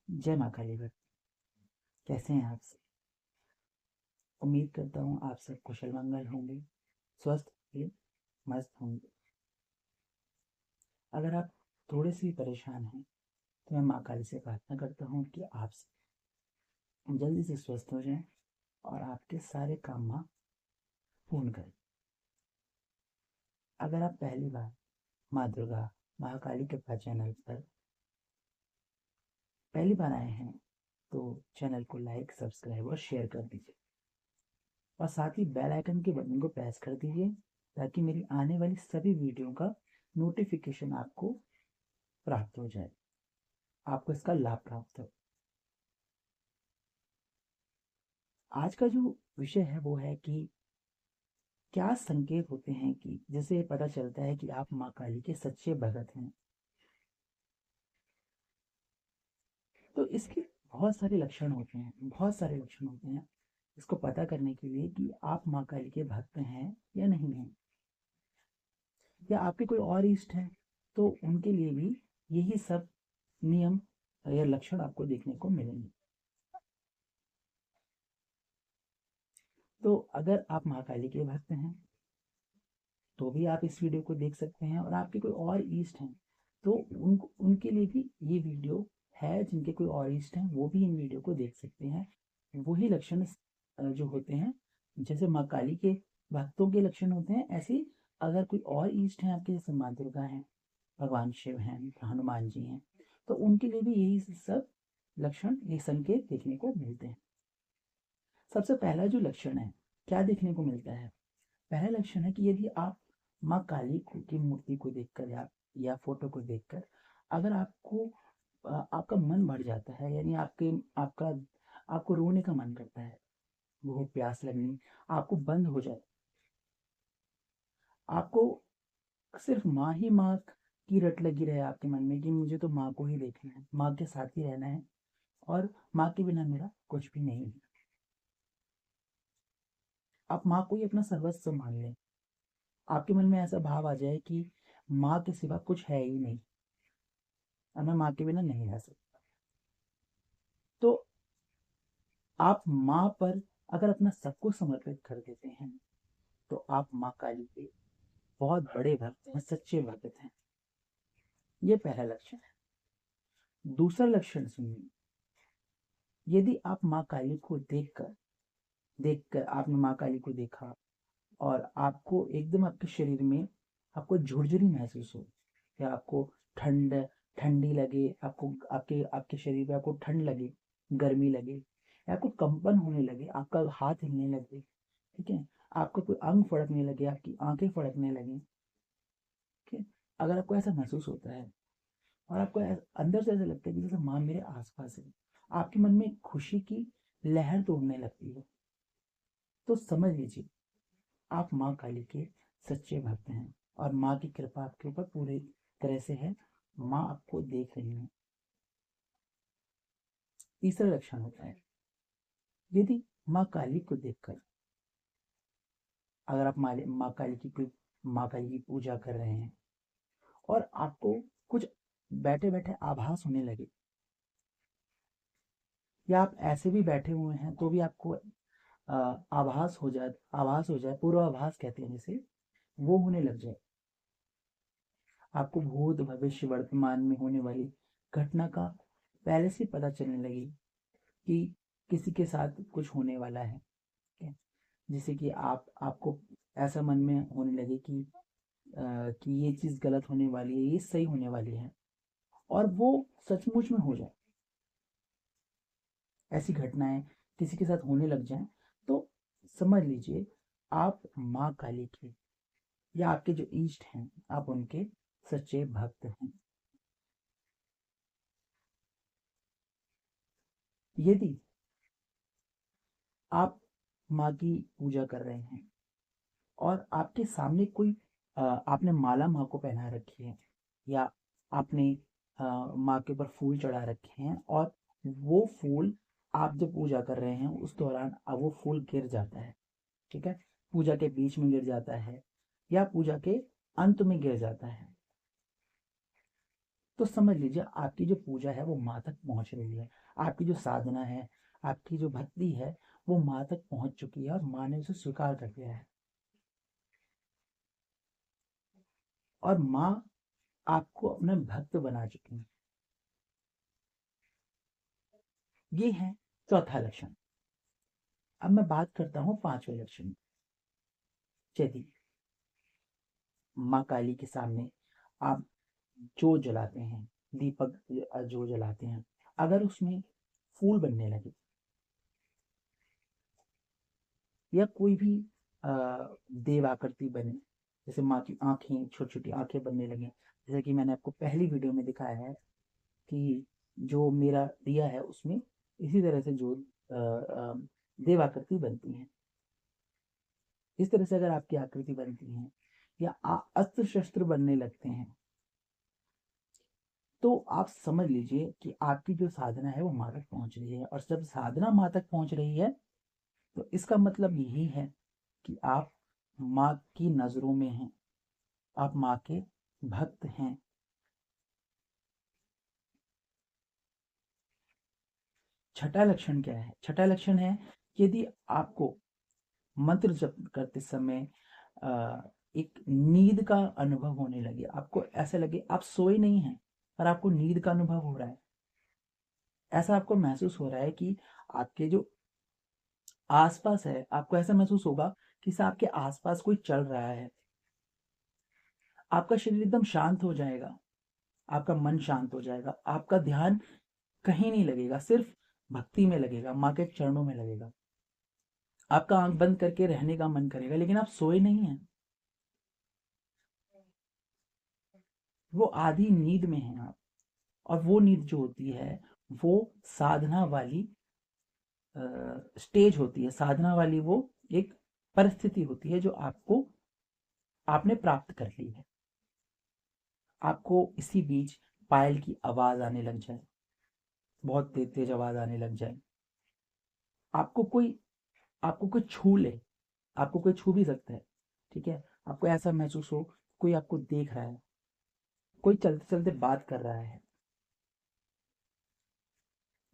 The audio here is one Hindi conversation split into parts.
जय माँ काली भक्त। कैसे हैं आप सब? उम्मीद करता हूँ आप सब कुशल मंगल होंगे, स्वस्थ होंगे, मस्त होंगे। अगर आप थोड़े से भी परेशान हैं तो मैं माँ काली से प्रार्थना करता हूँ कि आप जल्दी से स्वस्थ हो जाएं और आपके सारे काम माँ पूर्ण करें। अगर आप पहली बार माँ दुर्गा महाकाली कृपा चैनल पर पहली बार आए हैं तो चैनल को लाइक, सब्सक्राइब और शेयर कर दीजिए और साथ ही बेल आइकन के बटन को प्रेस कर दीजिए ताकि मेरी आने वाली सभी वीडियो का नोटिफिकेशन आपको प्राप्त हो जाए, आपको इसका लाभ प्राप्त हो। आज का जो विषय है वो है कि क्या संकेत होते हैं कि जिससे पता चलता है कि आप माँ काली के सच्चे भगत हैं। तो इसके बहुत सारे लक्षण होते हैं, बहुत सारे लक्षण होते हैं इसको पता करने के लिए कि आप माँ काली के भक्त हैं या नहीं हैं, या आपके कोई और इष्ट हैं तो उनके लिए भी यही सब नियम या लक्षण आपको देखने को मिलेंगे। तो अगर आप माँ काली के भक्त हैं तो भी आप इस वीडियो को देख सकते हैं, और आपके कोई और ईस्ट हैं तो उनके लिए भी ये वीडियो है। जिनके कोई और ईस्ट हैं वो भी इन वीडियो को देख सकते हैं। वही लक्षण जो होते हैं, जैसे माँ काली के भक्तों के लक्षण होते हैं, ऐसे ही अगर कोई और ईस्ट हैं आपके, जैसे माँ दुर्गा हैं, भगवान शिव हैं, हनुमान जी हैं, तो उनके लिए भी यही सब लक्षण, ये संकेत देखने को मिलते हैं। सबसे पहला जो लक्षण है, क्या देखने को मिलता है? पहला लक्षण है कि यदि आप माँ काली की मूर्ति को देखकर या फोटो को देखकर अगर आपको आपका मन भर जाता है, यानी आपका आपको रोने का मन करता है, भूख प्यास लगनी आपको बंद हो जाए, आपको सिर्फ माँ ही माँ की रट लगी रहे आपके मन में कि मुझे तो माँ को ही देखना है, माँ के साथ ही रहना है और माँ के बिना मेरा कुछ भी नहीं है, आप माँ को ही अपना सर्वस्व मान लें, आपके मन में ऐसा भाव आ जाए कि माँ के सिवा कुछ है ही नहीं और मैं माँ के बिना नहीं रह सकता, तो आप माँ पर अगर अपना सब कुछ समर्पित कर देते हैं तो आप माँ काली के बहुत बड़े भक्त हैं, सच्चे भक्त हैं। ये पहला लक्षण है। दूसरा लक्षण सुनिए, यदि आप माँ काली को देखकर देखकर आपने माँ काली को देखा और आपको एकदम आपके शरीर में आपको झुरझुरी महसूस हो, या आपको ठंड ठंडी लगे, आपको आपके आपके शरीर में आपको ठंड लगे, गर्मी लगे, या आपको कंपन होने लगे, आपका हाथ हिलने लगे, ठीक है, आपका कोई अंग फड़कने लगे, आपकी आंखें फड़कने लगे, ठीक है, अगर आपको ऐसा महसूस होता है और आपको अंदर से ऐसा लगता है कि जैसे माँ मेरे आसपास है, आपके मन में खुशी की लहर दौड़ने लगती है, तो समझ लीजिए आप माँ काली के सच्चे भक्त हैं और माँ की कृपा आपके ऊपर पूरी तरह से है, माँ आपको देख रही है। तीसरा लक्षण होता है, यदि माँ काली को देखकर अगर आप माँ काली की कोई माँ काली की पूजा कर रहे हैं और आपको कुछ बैठे बैठे आभास होने लगे, या आप ऐसे भी बैठे हुए हैं तो भी आपको आभास हो जाए, पूर्वाभास कहते हैं जिसे, वो होने लग जाए, आपको भूत भविष्य वर्तमान में होने वाली घटना का पहले से पता चलने लगी कि किसी के साथ कुछ होने वाला है, ठीक है? जिससे कि आपको ऐसा मन में होने लगे कि ये चीज़ गलत होने वाली है, ये सही होने वाली है, और वो सचमुच में हो जाए, ऐसी घटनाएं किसी के साथ होने लग जाएं, तो समझ लीजिए आप माँ काली के या आपके जो इष्ट हैं आप उनके सच्चे भक्त हैं। यदि आप माँ की पूजा कर रहे हैं और आपके सामने कोई आपने माला माँ को पहना रखी है, या आपने माँ के ऊपर फूल चढ़ा रखे हैं, और वो फूल आप जब पूजा कर रहे हैं उस दौरान अब वो फूल गिर जाता है, ठीक है, पूजा के बीच में गिर जाता है या पूजा के अंत में गिर जाता है, तो समझ लीजिए आपकी जो पूजा है वो माँ तक पहुंच रही है। आपकी जो साधना है, आपकी जो भक्ति है, वो माँ तक पहुंच चुकी है और माँ ने उसे स्वीकार कर लिया है। और माँ आपको अपना भक्त बना चुकी है। ये है चौथा लक्षण। अब मैं बात करता हूँ पांचवें लक्षण। यदि माँ काली के सामने आप जो जलाते हैं, दीपक जो जलाते हैं, अगर उसमें फूल बनने लगे या कोई भी अ, देव आकृति बने, जैसे माँ की आंखें, छोटी छोटी आंखें बनने लगे, जैसे कि मैंने आपको पहली वीडियो में दिखाया है कि जो मेरा दिया है उसमें इसी तरह से जो देव आकृति बनती है, इस तरह से अगर आपकी आकृति बनती है या अस्त्र शस्त्र बनने लगते हैं, तो आप समझ लीजिए कि आपकी जो साधना है वो माँ तक पहुंच रही है। और जब साधना माँ तक पहुंच रही है तो इसका मतलब यही है कि आप माँ की नजरों में हैं, आप माँ के भक्त हैं। छठा लक्षण क्या है? छठा लक्षण है यदि आपको मंत्र जप करते समय अ, एक नींद का अनुभव होने लगे, आपको ऐसा लगे आप सोए नहीं हैं पर आपको नींद का अनुभव हो रहा है, ऐसा आपको महसूस हो रहा है कि आपके जो आसपास है, आपको ऐसा महसूस होगा कि जैसे आपके आसपास कोई चल रहा है, आपका शरीर एकदम शांत हो जाएगा, आपका मन शांत हो जाएगा, आपका ध्यान कहीं नहीं लगेगा, सिर्फ भक्ति में लगेगा, माँ के चरणों में लगेगा। आपका आंख बंद करके रहने का मन करेगा लेकिन आप सोए नहीं हैं, वो आधी नींद में हैं आप। और वो नींद जो होती है वो साधना वाली स्टेज होती है, साधना वाली वो एक परिस्थिति होती है जो आपको आपने प्राप्त कर ली है। आपको इसी बीच पायल की आवाज आने लग जाए, बहुत तेज तेज आवाज आने लग जाए, आपको कोई आपको कोई छू ले, आपको कोई छू भी सकता है, ठीक है, आपको ऐसा महसूस हो कोई आपको देख रहा है, कोई चलते चलते बात कर रहा है,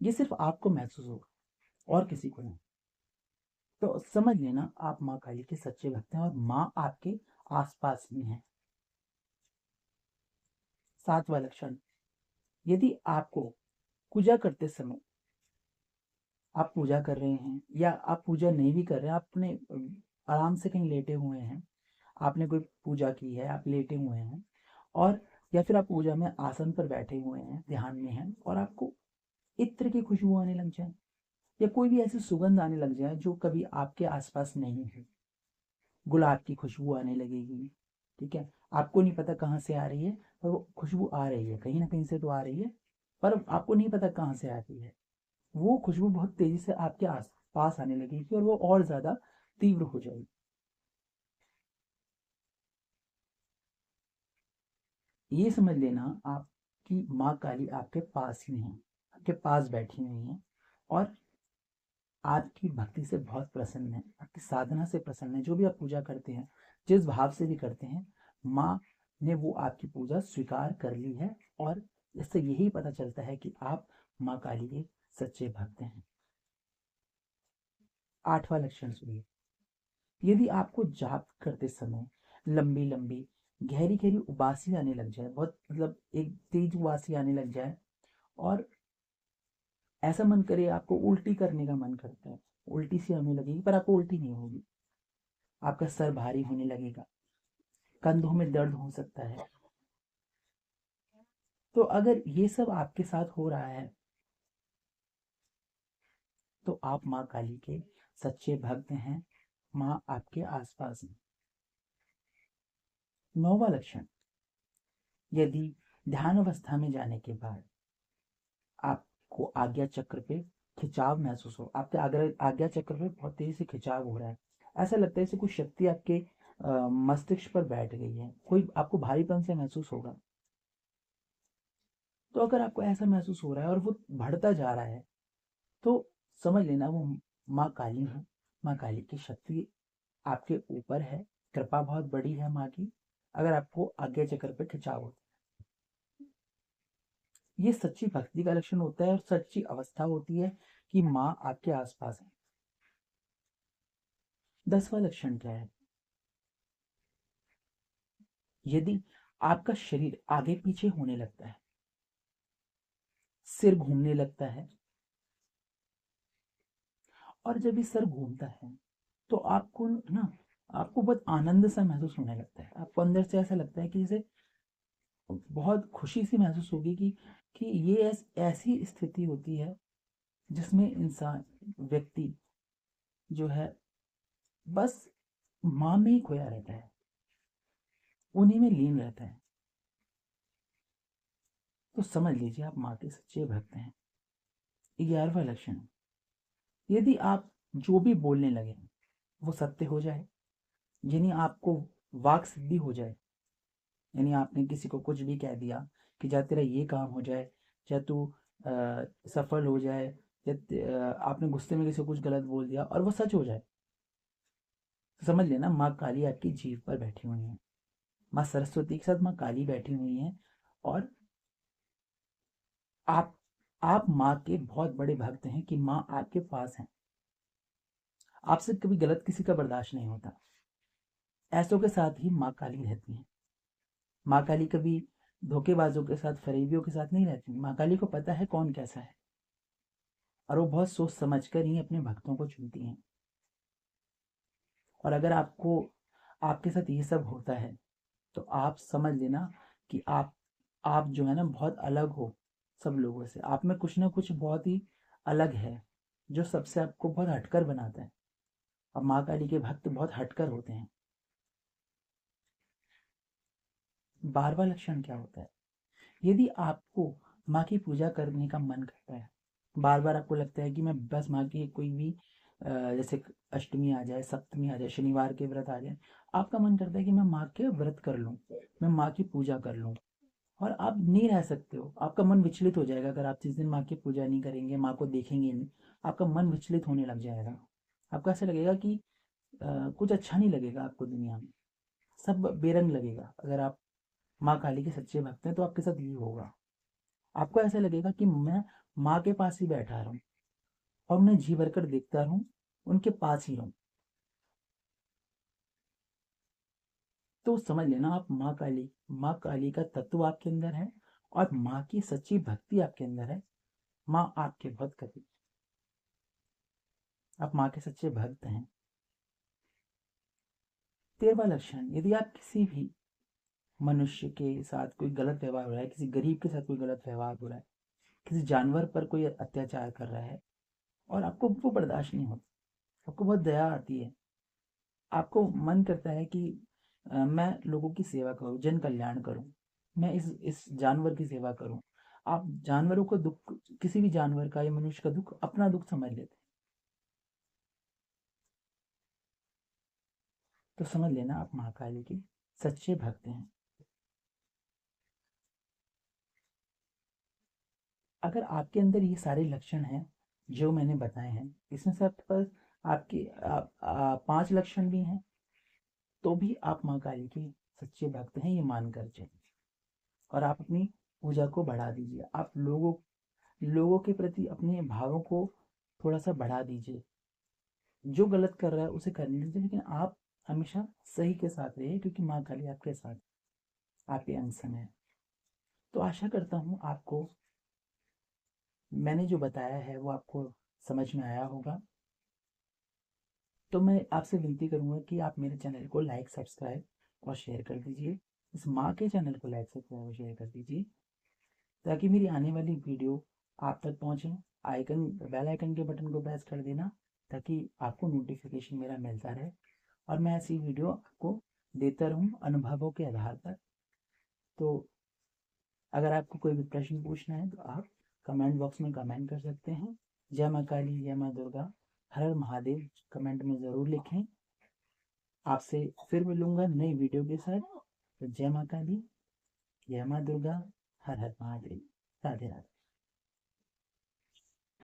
ये सिर्फ आपको महसूस होगा और किसी को नहीं। तो समझ लेना आप माँ काली के सच्चे भक्त हैं और माँ आपके आसपास में है। सातवां लक्षण, यदि आपको पूजा करते समय, आप पूजा कर रहे हैं या आप पूजा नहीं भी कर रहे हैं, आप अपने आराम से कहीं लेटे हुए हैं, आपने कोई पूजा की है, आप लेटे हुए हैं, और या फिर आप पूजा में आसन पर बैठे हुए हैं, ध्यान में हैं, और आपको इत्र की खुशबू आने लग जाए या कोई भी ऐसी सुगंध आने लग जाए जो कभी आपके आसपास नहीं है, गुलाब की खुशबू आने लगेगी, ठीक है, आपको नहीं पता कहाँ से आ रही है, पर वो खुशबू आ रही है, कहीं ना कहीं से तो आ रही है, पर आपको नहीं पता कहाँ से आ रही है। वो खुशबू बहुत तेजी से आपके आस पास आने लगेगी और वो और ज्यादा तीव्र हो जाएगी। ये समझ लेना आपकी माँ काली आपके पास ही है, आपके पास बैठी हुई है और आपकी भक्ति से बहुत प्रसन्न है, आपकी साधना से प्रसन्न है। जो भी आप पूजा करते हैं, जिस भाव से भी करते हैं, माँ ने वो आपकी पूजा स्वीकार कर ली है। और इससे यही पता चलता है कि आप माँ काली के सच्चे भक्त हैं। आठवां लक्षण सुनिए, यदि आपको जाप करते समय लंबी लंबी गहरी गहरी उबासी आने लग जाए, बहुत मतलब एक तेज उबासी आने लग जाए, और ऐसा मन करे आपको उल्टी करने का मन करता है, उल्टी सी हमें लगेगी पर आपको उल्टी नहीं होगी, आपका सर भारी होने लगेगा, कंधों में दर्द हो सकता है, तो अगर ये सब आपके साथ हो रहा है तो आप माँ काली के सच्चे भक्त हैं, माँ आपके आसपास है। नौवां लक्षण, यदि ध्यान अवस्था में जाने के बाद आपको आज्ञा चक्र पे खिंचाव महसूस हो, आपके आज्ञा चक्र पे बहुत तेजी से खिंचाव हो रहा है, ऐसा लगता है जैसे कोई शक्ति आपके मस्तिष्क पर बैठ गई है, कोई आपको भारीपन से महसूस होगा। तो अगर आपको ऐसा महसूस हो रहा है और वो बढ़ता जा रहा है तो समझ लेना वो माँ काली है, माँ काली की शक्ति आपके ऊपर है, कृपा बहुत बड़ी है माँ की, अगर आपको आज्ञा चक्र पे खिंचाव हो। ये सच्ची भक्ति का लक्षण होता है और सच्ची अवस्था होती है कि माँ आपके आसपास है। 10वां लक्षण क्या है? यदि आपका शरीर आगे पीछे होने लगता है, सिर घूमने लगता है, और जब ये सर घूमता है तो आपको ना, आपको बहुत आनंद सा महसूस होने लगता है। आपको अंदर से ऐसा लगता है कि जैसे बहुत खुशी सी महसूस होगी कि ये ऐसी स्थिति होती है जिसमें इंसान, व्यक्ति जो है, बस माँ में ही खोया रहता है, उन्हीं में लीन रहता है। तो समझ लीजिए आप माँ के सच्चे भक्त हैं। 11वां लक्षण, यदि आप जो भी बोलने लगे वो सत्य हो जाए, यानी आपको वाक सिद्धि हो जाए, यानी आपने किसी को कुछ भी कह दिया कि जा तेरा ये काम हो जाए, या तू सफल हो जाए, या आपने गुस्से में किसी को कुछ गलत बोल दिया और वो सच हो जाए, तो समझ लेना माँ काली आपकी जीभ पर बैठी हुई है। माँ सरस्वती के साथ माँ काली बैठी हुई है, और आप आप माँ के बहुत बड़े भक्त हैं कि माँ आपके पास हैं। आपसे कभी गलत किसी का बर्दाश्त नहीं होता। ऐसों के साथ ही माँ काली रहती हैं। माँ काली कभी धोखेबाजों के साथ, फरेबियों के साथ नहीं रहती। माँ काली को पता है कौन कैसा है, और वो बहुत सोच समझ कर ही अपने भक्तों को चुनती हैं। और अगर आपको, आपके साथ ये सब होता है, तो आप समझ लेना कि आप जो है ना बहुत अलग हो सब लोगों से। आप में कुछ ना कुछ बहुत ही अलग है, जो सबसे आपको बहुत हटकर बनाता है। अब माँ काली के भक्त बहुत हटकर होते हैं। 12वां लक्षण क्या होता है? यदि आपको माँ की पूजा करने का मन करता है, बार बार आपको लगता है कि मैं बस माँ की कोई भी जैसे अष्टमी आ जाए, सप्तमी आ जाए, शनिवार के व्रत आ जाए, आपका मन करता है कि मैं माँ के व्रत कर लूँ, मैं माँ की पूजा कर लूँ, और आप नहीं रह सकते हो। आपका मन विचलित हो जाएगा अगर आप जिस दिन माँ की पूजा नहीं करेंगे, माँ को देखेंगे नहीं, आपका मन विचलित होने लग जाएगा। आपको ऐसा लगेगा कि कुछ अच्छा नहीं लगेगा आपको दुनिया में, सब बेरंग लगेगा। अगर आप माँ काली के सच्चे भक्त हैं तो आपके साथ ये होगा। आपको ऐसा लगेगा कि मैं माँ के पास ही बैठा रहूं और उन्हें जी भरकर देखता रहूं, उनके पास ही रहूं। तो समझ लेना आप माँ काली का तत्व आपके अंदर है, और माँ की सच्ची भक्ति आपके अंदर है। माँ आपके बहुत करीब, आप माँ के सच्चे भक्त हैं। 13वां लक्षण, यदि आप किसी भी मनुष्य के साथ कोई गलत व्यवहार हो रहा है, किसी गरीब के साथ कोई गलत व्यवहार हो रहा है, किसी जानवर पर कोई अत्याचार कर रहा है, और आपको वो बर्दाश्त नहीं होता, आपको बहुत दया आती है, आपको मन करता है कि मैं लोगों की सेवा करूं, जन कल्याण करूं, मैं इस जानवर की सेवा करूं। आप जानवरों को दुख, किसी भी जानवर का या मनुष्य का दुख अपना दुख समझ लेते हैं। तो समझ लेना आप महाकाली के सच्चे भक्त हैं। अगर आपके अंदर ये सारे लक्षण हैं जो मैंने बताए हैं, इसमें से आपके पास आपके 5 लक्षण भी हैं, तो भी आप माँ काली के सच्चे भक्त हैं ये मान कर चलिए। और आप अपनी पूजा को बढ़ा दीजिए। आप लोगों के प्रति अपने भावों को थोड़ा सा बढ़ा दीजिए। जो गलत कर रहा है उसे करने दीजिए, लेकिन आप हमेशा सही के साथ रहिए, क्योंकि माँ काली आपके साथ, आपके अंग संग है। तो आशा करता हूँ आपको मैंने जो बताया है वो आपको समझ में आया होगा। तो मैं आपसे विनती करूंगा कि आप मेरे चैनल को लाइक, सब्सक्राइब और शेयर कर दीजिए। इस माँ के चैनल को लाइक, सब्सक्राइब और शेयर कर दीजिए, ताकि मेरी आने वाली वीडियो आप तक पहुंचे। बेल आइकन के बटन को प्रेस कर देना, ताकि आपको नोटिफिकेशन मेरा मिलता रहे, और मैं ऐसी वीडियो आपको देता रहूं अनुभवों के आधार पर। तो अगर आपको कोई भी प्रश्न पूछना है तो आप कमेंट बॉक्स में कमेंट कर सकते हैं। जय माँ काली, जय माँ दुर्गा, हर हर महादेव कमेंट में ज़रूर लिखें। आपसे फिर मिलूंगा नई वीडियो के साथ। तो जय माँ काली, जय माँ दुर्गा, हर हर महादेव, राधे राधे।